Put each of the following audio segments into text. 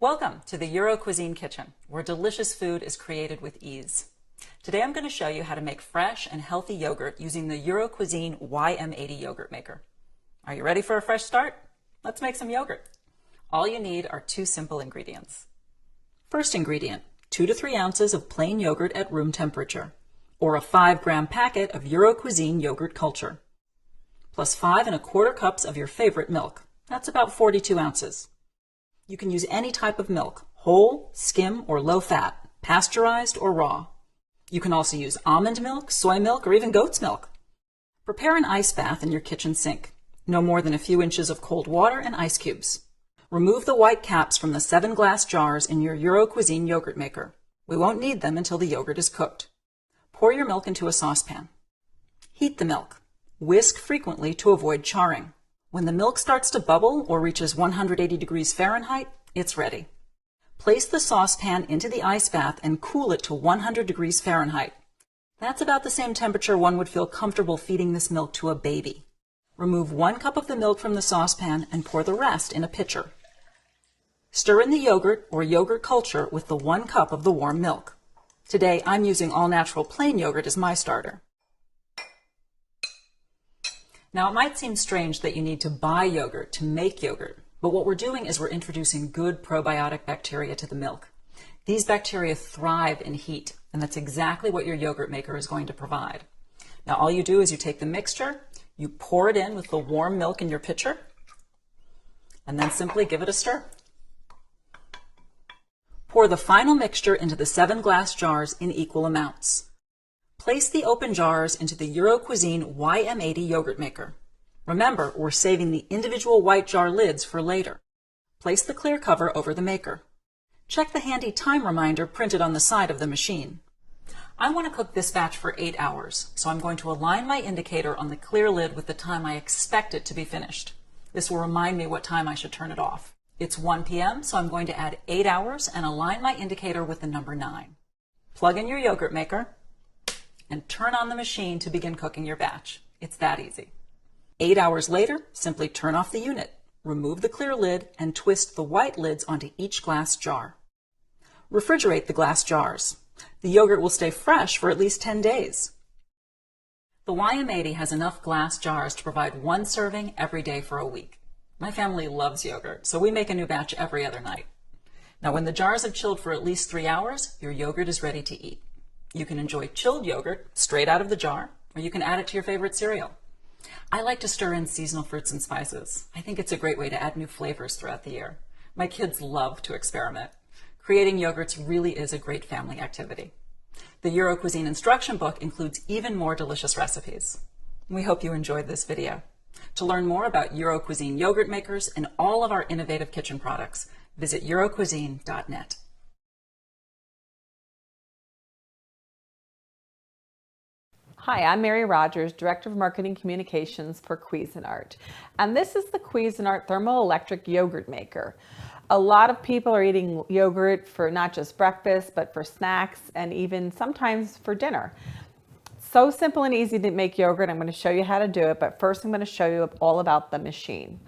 Welcome to the Euro Cuisine kitchen, where delicious food is created with ease. Today I'm going to show you how to make fresh and healthy yogurt using the Euro Cuisine YM80 yogurt maker. Are you ready for a fresh start? Let's make some yogurt. All you need are two simple ingredients. First ingredient, 2 to 3 ounces of plain yogurt at room temperature, or a 5-gram packet of Euro Cuisine yogurt culture, plus 5 1/4 cups of your favorite milk. That's about 42 ounces. You can use any type of milk, whole, skim, or low fat, pasteurized or raw. You can also use almond milk, soy milk, or even goat's milk. Prepare an ice bath in your kitchen sink. No more than a few inches of cold water and ice cubes. Remove the white caps from the 7 glass jars in your Euro Cuisine yogurt maker. We won't need them until the yogurt is cooked. Pour your milk into a saucepan. Heat the milk. Whisk frequently to avoid charring. When the milk starts to bubble or reaches 180 degrees Fahrenheit, it's ready. Place the saucepan into the ice bath and cool it to 100 degrees Fahrenheit. That's about the same temperature one would feel comfortable feeding this milk to a baby. Remove 1 cup of the milk from the saucepan and pour the rest in a pitcher. Stir in the yogurt or yogurt culture with the 1 cup of the warm milk. Today I'm using all-natural plain yogurt as my starter. Now, it might seem strange that you need to buy yogurt to make yogurt, but what we're doing is we're introducing good probiotic bacteria to the milk. These bacteria thrive in heat, and that's exactly what your yogurt maker is going to provide. Now, all you do is you take the mixture, you pour it in with the warm milk in your pitcher, and then simply give it a stir. Pour the final mixture into the 7 glass jars in equal amounts. Place the open jars into the Euro Cuisine YM80 yogurt maker. Remember, we're saving the individual white jar lids for later. Place the clear cover over the maker. Check the handy time reminder printed on the side of the machine. I want to cook this batch for 8 hours, so I'm going to align my indicator on the clear lid with the time I expect it to be finished. This will remind me what time I should turn it off. It's 1 p.m., so I'm going to add 8 hours and align my indicator with the number 9. Plug in your yogurt maker and turn on the machine to begin cooking your batch. It's that easy. 8 hours later, simply turn off the unit, remove the clear lid, and twist the white lids onto each glass jar. Refrigerate the glass jars. The yogurt will stay fresh for at least 10 days. The YM80 has enough glass jars to provide 1 serving every day for a week. My family loves yogurt, so we make a new batch every other night. Now, when the jars have chilled for at least 3 hours, your yogurt is ready to eat. You can enjoy chilled yogurt straight out of the jar, or you can add it to your favorite cereal. I like to stir in seasonal fruits and spices. I think it's a great way to add new flavors throughout the year. My kids love to experiment. Creating yogurts really is a great family activity. The Euro Cuisine instruction book includes even more delicious recipes. We hope you enjoyed this video. To learn more about Euro Cuisine yogurt makers and all of our innovative kitchen products, visit eurocuisine.net. Hi, I'm Mary Rogers, Director of Marketing Communications for Cuisinart, and this is the Cuisinart thermoelectric yogurt maker. A lot of people are eating yogurt for not just breakfast, but for snacks and even sometimes for dinner. So simple and easy to make yogurt. I'm going to show you how to do it, but first I'm going to show you all about the machine.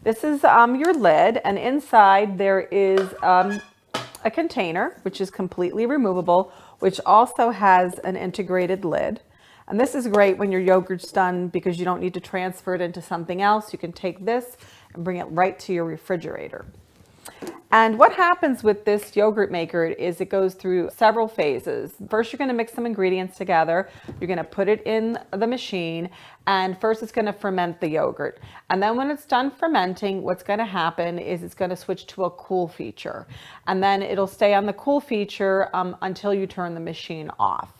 This is your lid, and inside there is a container, which is completely removable, which also has an integrated lid. And this is great when your yogurt's done because you don't need to transfer it into something else. You can take this and bring it right to your refrigerator. And what happens with this yogurt maker is it goes through several phases. First, you're going to mix some ingredients together. You're going to put it in the machine, and first it's going to ferment the yogurt. And then when it's done fermenting, what's going to happen is it's going to switch to a cool feature. And then it'll stay on the cool feature until you turn the machine off.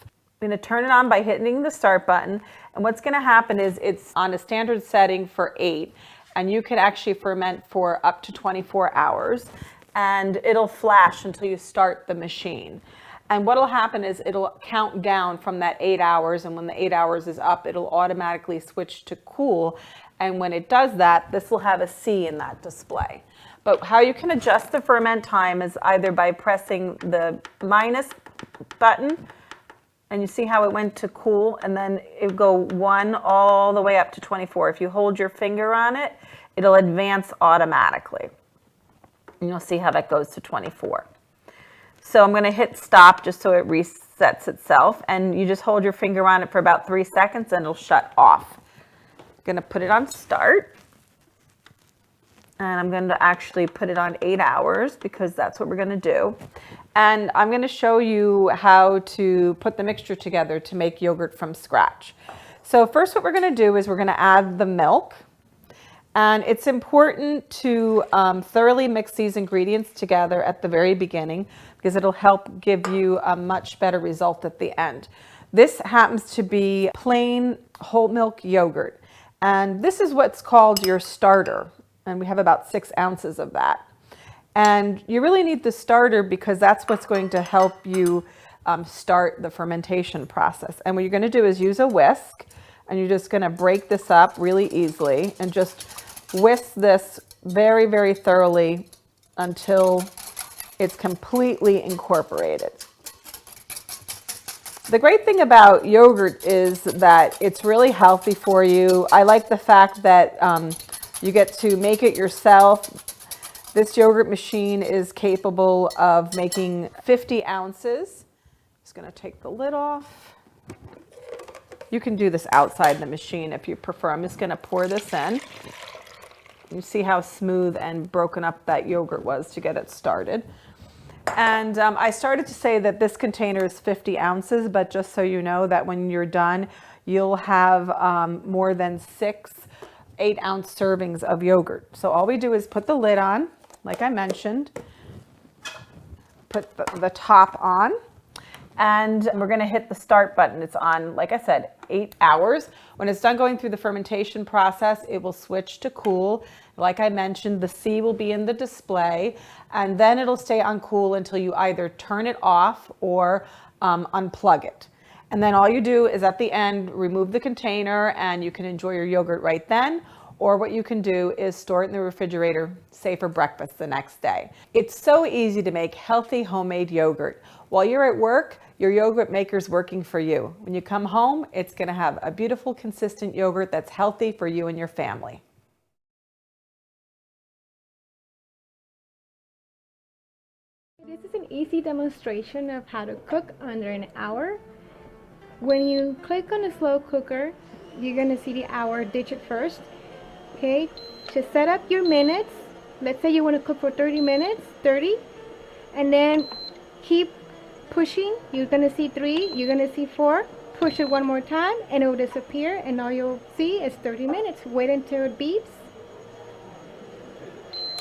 I'm going to turn it on by hitting the start button, and what's going to happen is it's on a standard setting for 8, and you could actually ferment for up to 24 hours, and it'll flash until you start the machine. And what will happen is it'll count down from that 8 hours, and when the 8 hours is up, it'll automatically switch to cool, and when it does that, this will have a C in that display. But how you can adjust the ferment time is either by pressing the minus button, and you see how it went to cool, and then it'll go 1 all the way up to 24. If you hold your finger on it, it'll advance automatically. And you'll see how that goes to 24. So I'm going to hit stop just so it resets itself, and you just hold your finger on it for about 3 seconds and it'll shut off. I'm going to put it on start, and I'm going to actually put it on 8 hours because that's what we're going to do. And I'm going to show you how to put the mixture together to make yogurt from scratch. So first what we're going to do is we're going to add the milk. And it's important to thoroughly mix these ingredients together at the very beginning because it'll help give you a much better result at the end. This happens to be plain whole milk yogurt. And this is what's called your starter. And we have about 6 ounces of that. And you really need the starter because that's what's going to help you start the fermentation process. And what you're going to do is use a whisk, and you're just going to break this up really easily and just whisk this very, very thoroughly until it's completely incorporated. The great thing about yogurt is that it's really healthy for you. I like the fact that you get to make it yourself. This yogurt machine is capable of making 50 ounces. Just going to take the lid off. You can do this outside the machine if you prefer. I'm just going to pour this in. You see how smooth and broken up that yogurt was to get it started. And I started to say that this container is 50 ounces, but just so you know that when you're done, you'll have more than 6 8-ounce servings of yogurt. So all we do is put the lid on, like I mentioned, put the top on, and we're going to hit the start button. It's on, like I said, 8 hours. When it's done going through the fermentation process, it will switch to cool. Like I mentioned, the C will be in the display, and then it'll stay on cool until you either turn it off or unplug it. And then all you do is at the end, remove the container, and you can enjoy your yogurt right then. Or what you can do is store it in the refrigerator, say for breakfast the next day. It's so easy to make healthy homemade yogurt. While you're at work, your yogurt maker's working for you. When you come home, it's going to have a beautiful, consistent yogurt that's healthy for you and your family. This is an easy demonstration of how to cook under an hour. When you click on the slow cooker, you're going to see the hour digit first. Okay, to set up your minutes, let's say you want to cook for 30 minutes, 30, and then keep pushing. You're going to see 3, you're going to see 4, push it one more time and it will disappear, and all you'll see is 30 minutes. Wait until it beeps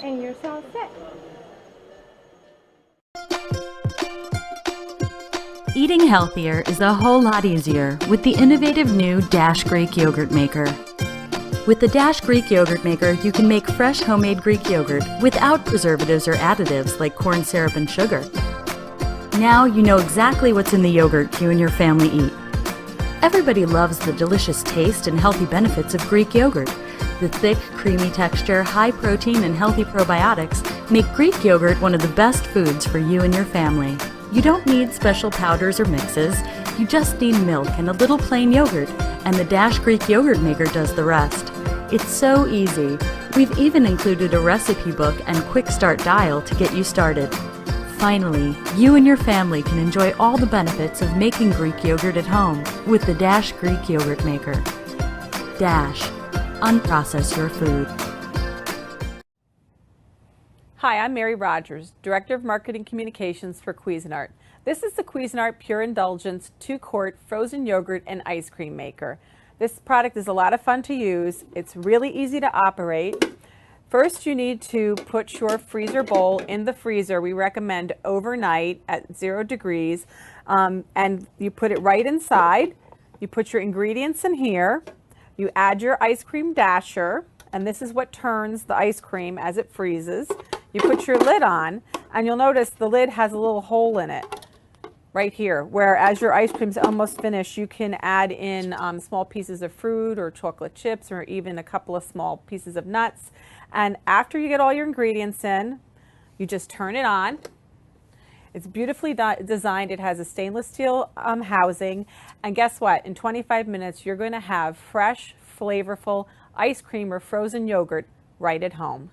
and you're all set. Eating healthier is a whole lot easier with the innovative new Dash Greek Yogurt Maker. With the Dash Greek Yogurt Maker, you can make fresh homemade Greek yogurt without preservatives or additives like corn syrup and sugar. Now you know exactly what's in the yogurt you and your family eat. Everybody loves the delicious taste and healthy benefits of Greek yogurt. The thick, creamy texture, high protein, and healthy probiotics make Greek yogurt one of the best foods for you and your family. You don't need special powders or mixes. You just need milk and a little plain yogurt, and the Dash Greek Yogurt Maker does the rest. It's so easy. We've even included a recipe book and quick start dial to get you started. Finally, you and your family can enjoy all the benefits of making Greek yogurt at home with the Dash Greek Yogurt Maker. Dash. Unprocess your food. Hi, I'm Mary Rogers, Director of Marketing Communications for Cuisinart. This is the Cuisinart Pure Indulgence 2-quart frozen yogurt and ice cream maker. This product is a lot of fun to use. It's really easy to operate. First, you need to put your freezer bowl in the freezer. We recommend overnight at 0 degrees, and you put it right inside. You put your ingredients in here. You add your ice cream dasher, and this is what turns the ice cream as it freezes. You put your lid on, and you'll notice the lid has a little hole in it right here, where as your ice cream's almost finished, you can add in small pieces of fruit or chocolate chips or even a couple of small pieces of nuts. And after you get all your ingredients in, you just turn it on. It's beautifully designed. It has a stainless steel housing. And guess what? In 25 minutes, you're going to have fresh, flavorful ice cream or frozen yogurt right at home.